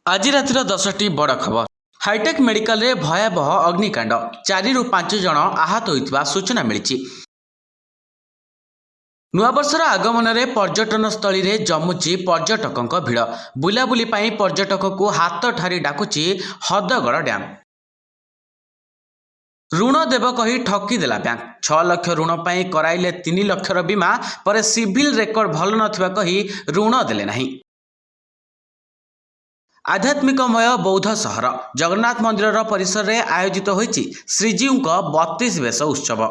आज रातिर 10टी बड़ खबर। हाईटेक मेडिकल रे भयावह अग्निकांड 4 ରୁ 5 जन आहत होइतिबा सूचना मिली। नुआवर्षर आगमन रे पर्यटन स्थली रे जमुची पर्यटकों भिड़। बुलाबुली पाई पर्यटक को हाथ ठारी डाकुची हदगड़ डैम। ऋण देव कही ठकी देला बैंक। 6 लाख ऋण पाई कराइले 3 लाखर बीमा पर सिविल रेकर्ड भल नथिबा कही ऋण देले नहीं। आध्यात्मिकमय बौद्ध सहर जगन्नाथ मंदिर परिसर में आयोजित होइछि श्रीजीव 32 बेश उत्सव।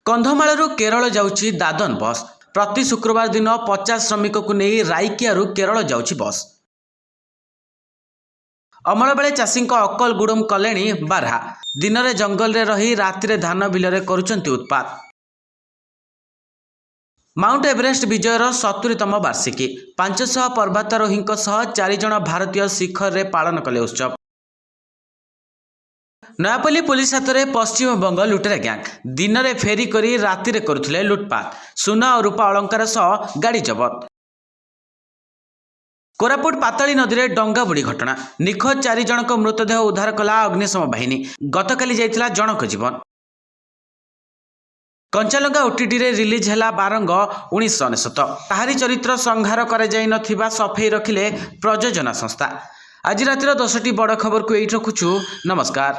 कंधमालू केरल जाउछि दादन बस। प्रति शुक्रवार दिन 50 श्रमिक को नहीं राइकियारू केरल जाउछि बस। अमल बेले चाषी अकल गुड़म कले बारहा। दिन में जंगल रे रही राति धान बिल करुचंती उत्पाद। माउंट एवरेस्ट विजयर 70तम वार्षिकी 500 पर्वतारोही 4 जन भारतीय शिखर रे पालन कले उत्सव। नयापल्ली पुलिस हाथ में पश्चिमबंग लुटेरा गैंग। दिन में फेरी करी राति रे करुथिले लुटपाट। सुना और रूपा अलंकार सह गाड़ी जबत। कोरापुट पाताली नदी में डंगा बुड़ी घटना। निखोज 4 जनक मृतदेह उद्धार कला अग्निशम बाहिनी। गतकाली जाइथिला जनक जीवन। कंचालंगा ओटीटी रे रिलीज हैला बारंग 1999। ताहारी चरित्र संहार करे जाई नथिबा सफेई रखिले प्रयोजना संस्था। आज रातिर 10टी बड़ खबर को एइठ रखुछु। नमस्कार।